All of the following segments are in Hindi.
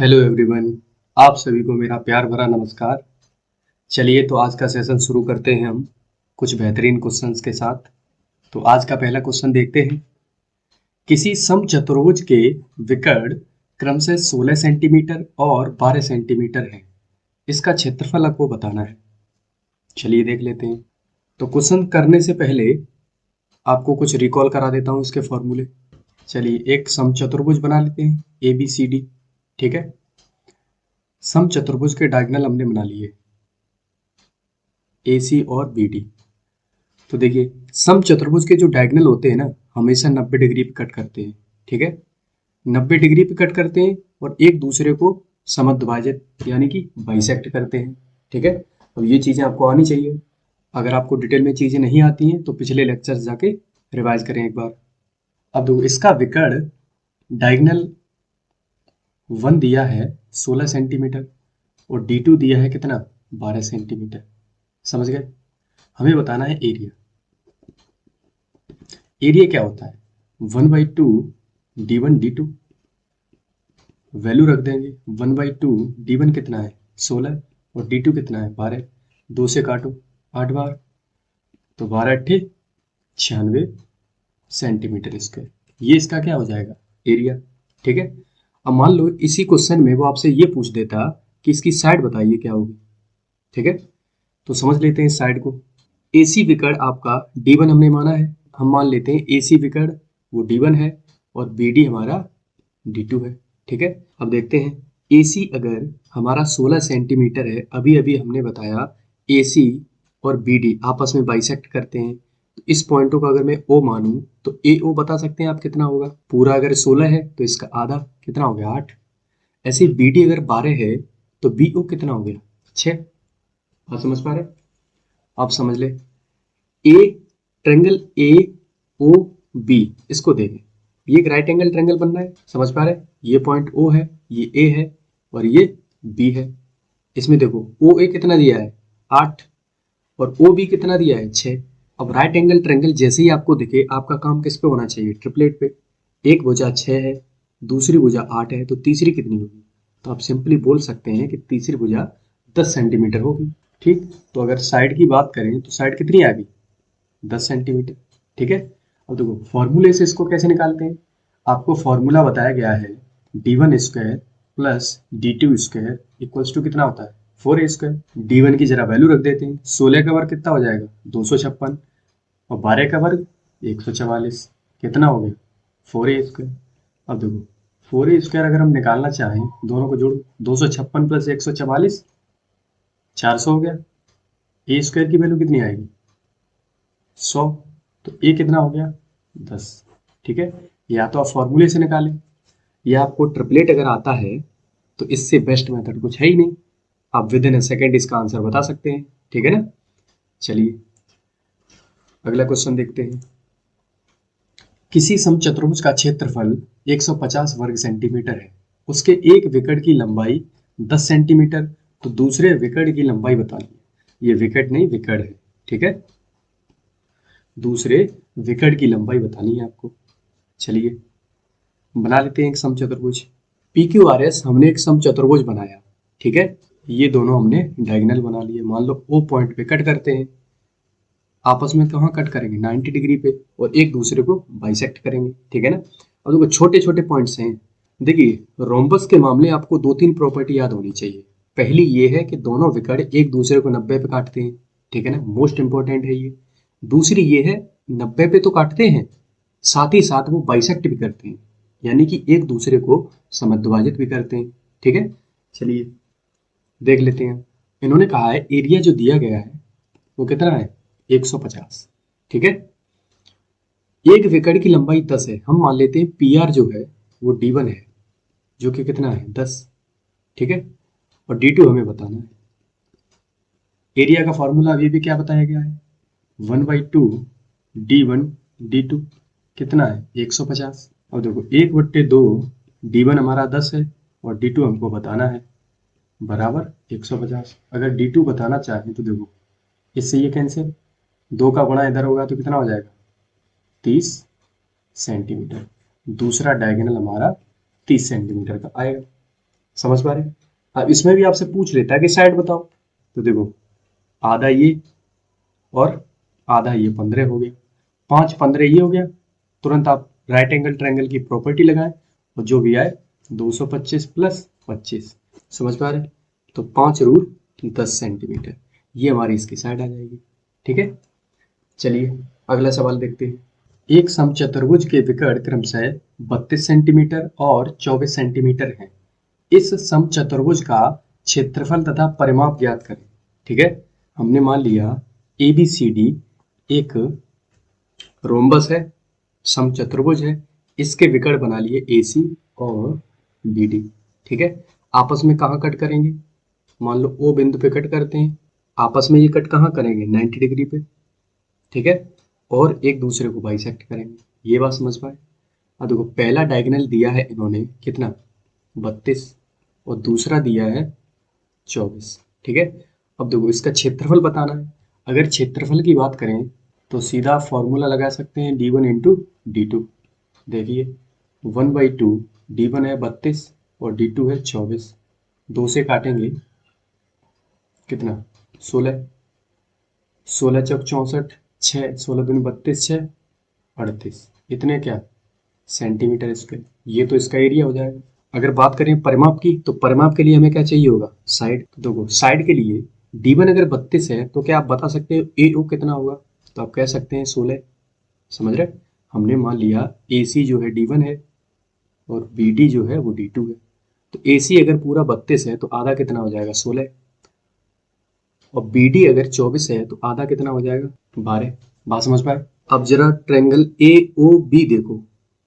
Hello everyone. आप सभी को मेरा प्यार भरा नमस्कार। चलिए तो आज का सेशन शुरू करते हैं हम कुछ बेहतरीन क्वेश्चंस के साथ। तो आज का पहला क्वेश्चन देखते हैं। किसी समचतुर्भुज के विकर्ण क्रमशः 16 सेंटीमीटर और 12 सेंटीमीटर हैं। इसका क्षेत्रफल आपको बताना है। चलिए देख लेते हैं। तो क्वेश्चन करने से पहले आपको कुछ रिकॉल करा देता हूँ इसके फॉर्मूले। चलिए एक समचतुर्भुज बना लेते हैं ए बी सी डी। ठीक है, समचतुर्भुज के डायगोनल हमने बना लिए ए सी और बी डी। तो देखिए समचतुर्भुज के जो डायगोनल होते हैं ना, हमेशा 90 डिग्री पे कट करते हैं। ठीक है, 90 डिग्री पे कट करते हैं और एक दूसरे को समद्विभाजित यानी कि बाइसेक्ट करते हैं। ठीक है, अब ये चीजें आपको आनी चाहिए। अगर आपको डिटेल में चीजें नहीं आती हैं तो पिछले लेक्चर जाके रिवाइज करें एक बार। अब देखो इसका विकर्ण डायगोनल 1 दिया है 16 सेंटीमीटर और D2 दिया है कितना 12 सेंटीमीटर। समझ गए। हमें बताना है एरिया। एरिया क्या होता है 1/2 D1 D2। वैल्यू रख देंगे 1/2 D1 कितना है 16 और D2 कितना है 12। 2 से काटो 8 बार, तो 12 अट्ठे 96 सेंटीमीटर स्क्वायर। ये इसका क्या हो जाएगा एरिया। ठीक है, अब मान लो इसी क्वेश्चन में वो आपसे ये पूछ देता कि इसकी साइड बताइए क्या होगी। ठीक है, तो समझ लेते हैं साइड को। एसी विकर्ण आपका D1 हमने माना है। हम मान लेते हैं एसी विकर्ण वो D1 है और BD हमारा D2 है। ठीक है, अब देखते हैं एसी अगर हमारा 16 सेंटीमीटर है, अभी अभी हमने बताया एसी और BD आपस में बाइसेक्ट करते हैं। तो इस पॉइंटों को अगर मैं O मानूं तो AO बता सकते हैं आप कितना होगा। पूरा अगर 16 है तो इसका आधा कितना हो गया 8। ऐसे BD अगर 12 है तो BO कितना हो गया 6। आप समझ पा रहे। आप समझ ले a triangle A O B इसको देखें। ये एक राइट एंगल ट्रेंगल बन रहा है, समझ पा रहे। ये पॉइंट ओ है, ये ए है और ये बी है। इसमें देखो ओ ए कितना दिया है 8 और ओ बी कितना दिया है 6। अब राइट एंगल ट्रेंगल जैसे ही आपको दिखे आपका काम किस पे होना चाहिए ट्रिपलेट पे। एक भुजा 6 है, दूसरी भुजा 8 है, तो तीसरी कितनी होगी। तो आप सिंपली बोल सकते हैं कि तीसरी भुजा 10 सेंटीमीटर होगी। ठीक, तो अगर साइड की बात करें तो साइड कितनी आ गई 10 सेंटीमीटर। ठीक है, अब देखो फॉर्मूले से इसको कैसे निकालते हैं। आपको फॉर्मूला बताया गया है D1 square plus D2 square equals to कितना होता है 4A स्क्वायर। D1 की जरा वैल्यू रख देते हैं। 16 का वर्ग कितना हो जाएगा 256 और 12 का वर्ग 144। कितना हो गया 4A स्क्वायर। अब देखो 4A स्क्वायर अगर हम निकालना चाहें दोनों को जोड़ो 256 प्लस 144 400 हो गया। ए स्क्वायर की वैल्यू कितनी आएगी 100। तो ए कितना हो गया 10। ठीक है, या तो आप फॉर्मूले से निकालें या आपको ट्रिपलेट अगर आता है तो इससे बेस्ट मेथड कुछ है ही नहीं। आप विद इन अ सेकेंड इसका आंसर बता सकते हैं। ठीक है ना। चलिए अगला क्वेश्चन देखते हैं। किसी समचतुर्भुज का क्षेत्रफल 150 वर्ग सेंटीमीटर है। उसके एक विकर्ण की लंबाई 10 सेंटीमीटर। तो दूसरे विकर्ण की लंबाई बताइए। ये विकर्ण नहीं विकर्ण है। ठीक है, दूसरे विकर्ण की लंबाई बतानी है आपको। चलिए बना लेते हैं एक समचतुर्भुज। पी क्यू आर एस हमने एक समचतुर्भुज बनाया। ठीक है, ये दोनों हमने डायगोनल बना लिए। मान लो ओ पॉइंट पे कट करते हैं। आपस में कहाँ कट करेंगे 90 डिग्री पे और एक दूसरे को बाइसेक्ट करेंगे। ठीक है ना। अब देखो छोटे छोटे पॉइंट्स हैं। देखिए रोम्बस के मामले आपको 2-3 प्रॉपर्टी याद होनी चाहिए। पहली ये है कि दोनों विकर्ण एक दूसरे को 90 पे काटते हैं। ठीक है ना, मोस्ट इंपॉर्टेंट है ये। दूसरी ये है 90 पे तो काटते हैं, साथ ही साथ वो बाइसेक्ट भी करते हैं, यानी कि एक दूसरे को समद्विभाजित भी करते हैं। ठीक है, चलिए देख लेते हैं। इन्होंने कहा है एरिया जो दिया गया है वो कितना है 150। ठीक है, एक विकर्ण की लंबाई 10 है। हम मान लेते हैं पी आर जो है वो D1 है जो कि कितना है 10। ठीक है, और D2 हमें बताना है। एरिया का फॉर्मूला अभी भी क्या बताया गया है 1/2 D1 D2 कितना है 150। और देखो 1/2 D1 हमारा 10 है और D2 हमको बताना है बराबर 150। अगर D2 बताना चाहें तो देखो इससे ये कैंसिल, 2 का गुणा इधर होगा तो कितना हो जाएगा 30 सेंटीमीटर। दूसरा डायगोनल हमारा 30 सेंटीमीटर का आएगा। समझ पा रहे हैं? अब इसमें भी आपसे पूछ लेता है कि साइड बताओ, तो देखो आधा ये और आधा ये 15 हो गया, 5 15 ये हो गया। तुरंत आप राइट एंगल ट्रायंगल की प्रॉपर्टी लगाएं और जो भी आए 225 प्लस 25। समझ पा रहे हैं? तो 5 रूट 10 सेंटीमीटर, ये हमारी इसकी साइड आ जाएगी। ठीक है, चलिए अगला सवाल देखते हैं। एक समचतुर्भुज के विकर्ण क्रमशः 32 सेंटीमीटर और 24 सेंटीमीटर हैं। इस समचतुर्भुज का क्षेत्रफल तथा परिमाप ज्ञात करें। ठीक है, हमने मान लिया ABCD एक रोम्बस है, समचतुर्भुज है, इसके विकर्ण बना लिए AC और BD। ठीक है, आपस में कहाँ कट करेंगे? मान लो O बिंदु पे कट करते हैं, आपस में ये कट कहाँ करेंगे? 90 डिग्री पे। ठीक है, और एक दूसरे को बाइसेक्ट करेंगे। ये बात समझ पाए? अब देखो पहला डायगोनल दिया है इन्होंने कितना? 32 और दूसरा दिया है 24। ठीक है, अब देखो इसका क्षेत्रफल बताना है। अगर क्षेत्रफल की बात करें तो सीधा फॉर्मूला लगा सकते हैं D1 इंटू D2। देखिए 1/2, D1 है 32 और D2 है 24, 2 से काटेंगे कितना? 16, 16 चौक 64, 6 16 दूनी 32, 6 38, इतने क्या? Centimetre square. ये तो इसका एरिया हो जाएगा। अगर बात करें परिमाप की, तो परिमाप के लिए हमें क्या चाहिए होगा? साइड। तो देखो साइड के लिए D1 अगर 32 है तो क्या आप बता सकते हो AO कितना होगा? तो आप कह सकते हैं 16। समझ रहे? हमने मान लिया AC जो है D1 है और BD जो है वो D2 है। तो AC अगर पूरा 32 है तो आधा कितना हो जाएगा? 16। और BD अगर 24 है तो आधा कितना हो जाएगा? 12। बात समझ पाए? अब जरा ट्रायंगल AOB देखो,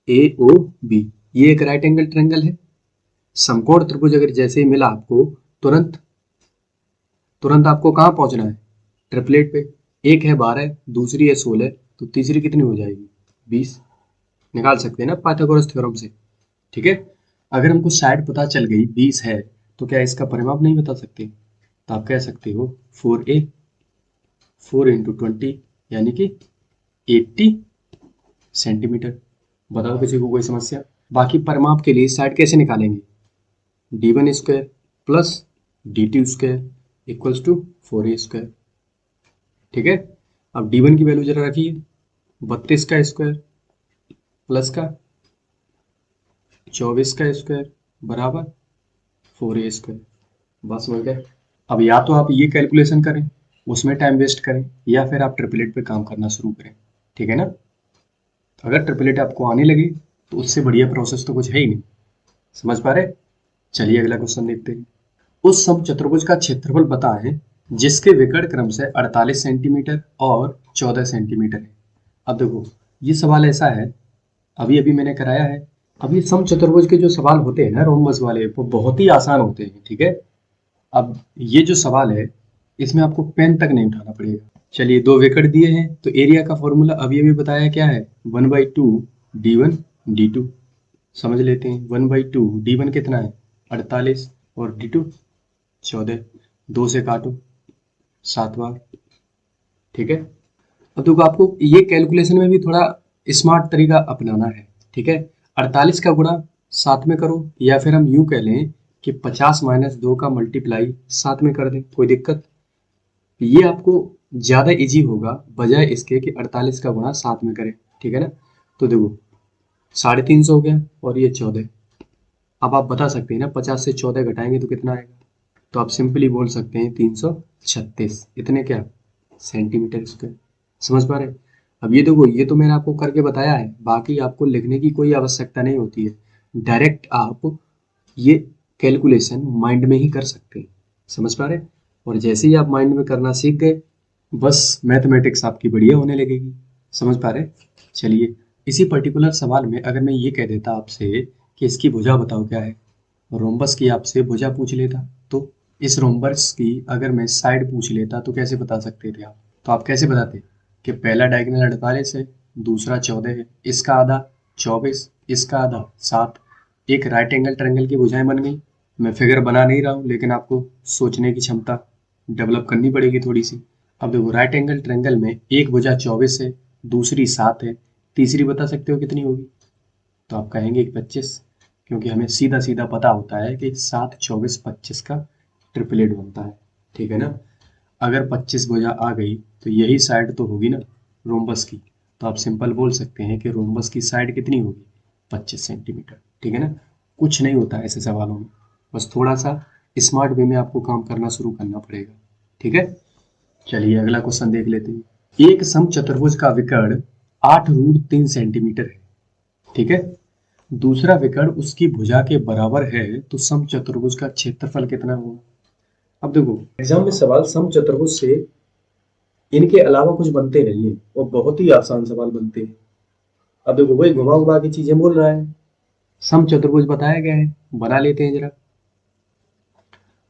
AOB ये एक राइट एंगल ट्रायंगल है। समकोण त्रिभुज अगर जैसे ही मिला आपको, तुरंत तुरंत आपको कहाँ पहुंचना है? ट्रिपलेट पे। एक है 12, दूसरी है 16, तो तीसरी कितनी हो जाएगी? 20। निकाल सकते हैं ना पाइथागोरस थ्योरम से। ठीक है, अगर हमको साइड पता चल गई 20 है तो क्या इसका परिमाप नहीं बता सकते? तो आप कह सकते हो 4A, 4 इंटू 20 यानी कि 80 सेंटीमीटर। बताओ किसी को कोई समस्या? बाकी परिमाप के लिए साइड कैसे निकालेंगे? D1 square plus D2 square equals to 4A square. ठीक है, अब D1 की वैल्यू जरा रखिए, 32 का स्क्वायर प्लस का 24 का स्क्वायर बराबर 4A स्क्वायर। बस हो गया। अब या तो आप ये कैलकुलेशन करें, उसमें टाइम वेस्ट करें, या फिर आप ट्रिपलेट पे काम करना शुरू करें। ठीक है ना? तो अगर ट्रिपलेट आपको आने लगे तो उससे बढ़िया प्रोसेस तो कुछ है ही नहीं। समझ पा रहे? चलिए अगला क्वेश्चन देखते हैं। उस समचतुर्भुज का क्षेत्रफल बताएं जिसके विकर्ण क्रमशः 48 सेंटीमीटर और 14 सेंटीमीटर है। अब देखो ये सवाल ऐसा है, अभी अभी मैंने कराया है। अब ये समचतुर्भुज के जो सवाल होते हैं ना रोमबस वाले, वो बहुत ही आसान होते हैं। ठीक है, अब ये जो सवाल है इसमें आपको पेन तक नहीं उठाना पड़ेगा। चलिए दो विकेट दिए हैं तो एरिया का फॉर्मूला अभी अभी बताया क्या है? 1/2 D1 D2। समझ लेते हैं। 1/2 D1 कितना है? 48 और D2 14, 2 से काटो 7 बार। ठीक है, अब देखो आपको ये कैलकुलेशन में भी थोड़ा स्मार्ट तरीका अपनाना है। ठीक है, 48 का गुणा 7 में करो, या फिर हम यूं कह लें कि 50 माइनस 2 का मल्टीप्लाई 7 में कर दें, कोई दिक्कत? ये आपको ज़्यादा इजी होगा बजाय इसके कि 48 का गुणा 7 में करें। ठीक है ना? तो देखो 350 हो गया और ये 14। अब आप बता सकते हैं ना 50 से 14 घटाएंगे तो कितना आएगा? तो आप सिंपली बोल सकते हैं 336, इतने क्या? Centimetre square. समझ पा रहे हैं? अब ये देखो ये तो मैंने आपको करके बताया है, बाकी आपको लिखने की कोई आवश्यकता नहीं होती है। डायरेक्ट आप ये कैलकुलेशन माइंड में ही कर सकते हैं। समझ पा रहे हैं? और जैसे ही आप माइंड में करना सीख गए, बस मैथमेटिक्स आपकी बढ़िया होने लगेगी। समझ पा रहे हैं? चलिए इसी पर्टिकुलर सवाल में अगर मैं ये कह देता आपसे कि इसकी भुजा बताओ क्या है, रोम्बस की आपसे भुजा पूछ लेता, तो इस रोम्बस की अगर मैं साइड पूछ लेता तो कैसे बता सकते थे आप? तो आप कैसे बताते कि पहला डायगोनल 48 है, दूसरा 14 है, इसका आधा 24, इसका आधा 7। एक राइट एंगल ट्रायंगल की भुजाएं बन गई। मैं फिगर बना नहीं रहा हूँ, लेकिन आपको सोचने की क्षमता डेवलप करनी पड़ेगी थोड़ी सी। अब देखो राइट एंगल ट्रायंगल में एक भुजा 24 है, दूसरी 7 है, तीसरी बता सकते हो कितनी होगी? तो आप कहेंगे कि 25। क्योंकि हमें सीधा सीधा पता होता है कि 7, 24, 25 का ट्रिपलेट बनता है। ठीक है ना। अगर 25 भुजा आ गई तो यही साइड तो होगी ना रोम्बस की। तो आप सिंपल बोल सकते हैं कि रोम्बस की साइड कितनी होगी, 25 सेंटीमीटर। ठीक है ना। कुछ नहीं होता ऐसे सवालों में, बस थोड़ा सा स्मार्ट वे में आपको काम करना शुरू करना पड़ेगा। ठीक है। चलिए अगला क्वेश्चन देख लेते हैं। एक समचतुर्भुज का विकर्ण 8√3 सेंटीमीटर है। ठीक है। दूसरा विकर्ण उसकी भुजा के बराबर है, तो समचतुर्भुज का क्षेत्रफल कितना होगा। अब देखो एग्जाम में सवाल समचतुर्भुज से इनके अलावा कुछ बनते नहीं है और बहुत ही आसान सवाल बनते हैं। अब देखो वही घुमा घुमा की चीजें बोल रहा है। समचतुर्भुज बताया गया है, बना लेते हैं जरा।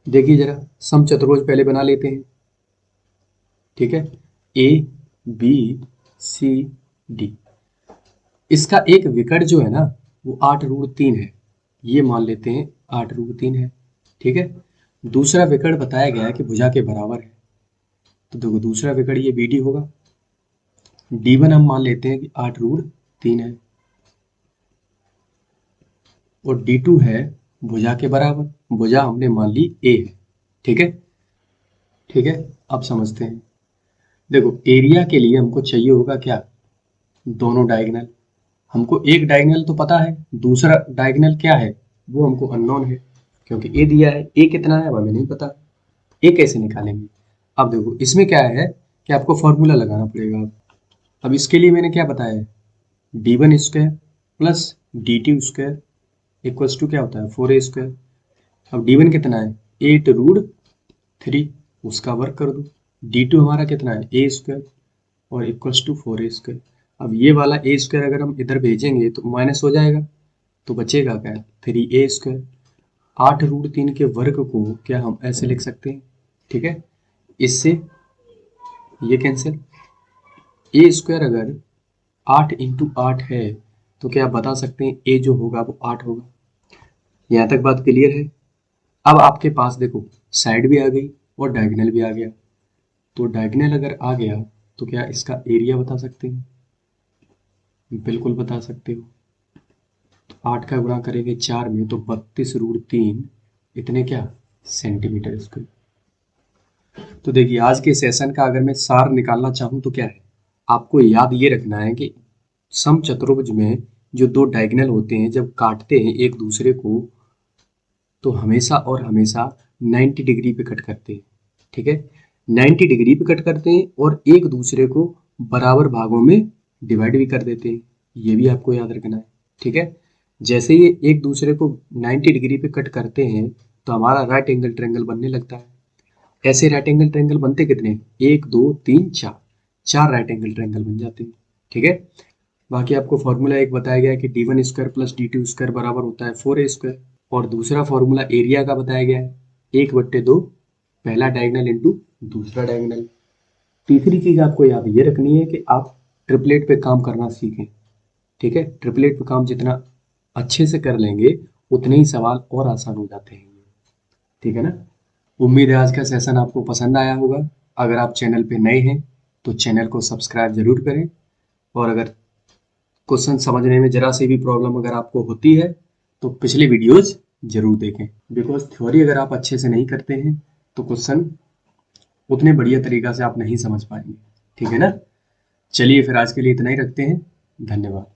देखिए जरा समचतुर्भुज पहले बना लेते हैं। ठीक है। A B C D. इसका एक विकर्ण जो है ना वो 8√3 है, ये मान लेते हैं 8√3 है। ठीक है। दूसरा विकर्ण बताया गया है कि भुजा के बराबर है, तो देखो दूसरा विकर्ण ये बी डी होगा। D1 हम मान लेते हैं कि 8√3 है और D2 है भुजा के बराबर, भुजा हमने मान ली A है। ठीक है। ठीक है। अब समझते हैं। देखो एरिया के लिए हमको चाहिए होगा क्या, दोनों डायगोनल। हमको एक डायगोनल तो पता है, दूसरा डायगोनल क्या है वो हमको अननोन है, क्योंकि ए दिया है। ए कितना है अब हमें नहीं पता, ए कैसे निकालेंगे। अब देखो इसमें क्या है कि आपको फॉर्मूला लगाना पड़ेगा। अब इसके लिए मैंने क्या बताया, D1² plus D2² equals to क्या होता है 4A²। अब D1 कितना है 8√3, उसका वर्क कर दो। D2 हमारा कितना है A² और इक्वल्स टू 4A²। अब ये वाला A² अगर हम इधर भेजेंगे तो माइनस हो जाएगा, तो बचेगा क्या 3A²। 8√3 के वर्ग को क्या हम ऐसे लिख सकते हैं। ठीक है। इससे ये कैंसिल। A² अगर 8 × 8 है तो क्या आप बता सकते हैं ए जो होगा वो 8 होगा। यहाँ तक बात क्लियर है। अब आपके पास देखो साइड भी आ गई और डायगोनल भी आ गया, तो डायगोनल अगर आ गया तो क्या इसका एरिया बता सकते हैं, बिल्कुल बता सकते हो। तो 8 का गुणा करेंगे 4 में तो 32√3 इतने क्या सेंटीमीटर स्क्वायर। तो देखिए आज के सेशन का अगर मैं सार निकालना चाहूँ तो क्या है, आपको याद ये रखना है कि समचतुर्भुज में जो दो डायगोनल होते हैं जब काटते हैं एक दूसरे को तो हमेशा और हमेशा 90 डिग्री पे कट करते हैं। ठीक है। 90 डिग्री पे कट करते हैं और एक दूसरे को बराबर भागों में डिवाइड भी कर देते हैं, ये भी आपको याद रखना है। ठीक है। जैसे ये एक दूसरे को 90 डिग्री पे कट करते हैं तो हमारा राइट एंगल ट्रायंगल बनने लगता है। ऐसे राइट एंगल ट्रायंगल बनते कितने, 1 2 3 4, 4 राइट एंगल ट्रायंगल बन जाते हैं। ठीक है। बाकी आपको फॉर्मूला एक बताया गया है कि D1² प्लस D2² बराबर होता है 4A²। और दूसरा फॉर्मूला एरिया का बताया गया है 1/2 पहला डायगोनल इंटू दूसरा डायगोनल। तीसरी चीज आपको याद ये रखनी है कि आप ट्रिपलेट पे काम करना सीखें। ठीक है। ट्रिपलेट पे काम जितना अच्छे से कर लेंगे उतने ही सवाल और आसान हो जाते हैं। ठीक है ना। उम्मीद है आज का सेशन आपको पसंद आया होगा। अगर आप चैनल पे नए हैं तो चैनल को सब्सक्राइब जरूर करें, और अगर क्वेश्चन समझने में जरा सी भी प्रॉब्लम अगर आपको होती है तो पिछले वीडियोस जरूर देखें, बिकॉज थ्योरी अगर आप अच्छे से नहीं करते हैं तो क्वेश्चन उतने बढ़िया तरीका से आप नहीं समझ पाएंगे। ठीक है ना। चलिए फिर आज के लिए इतना ही रखते हैं। धन्यवाद।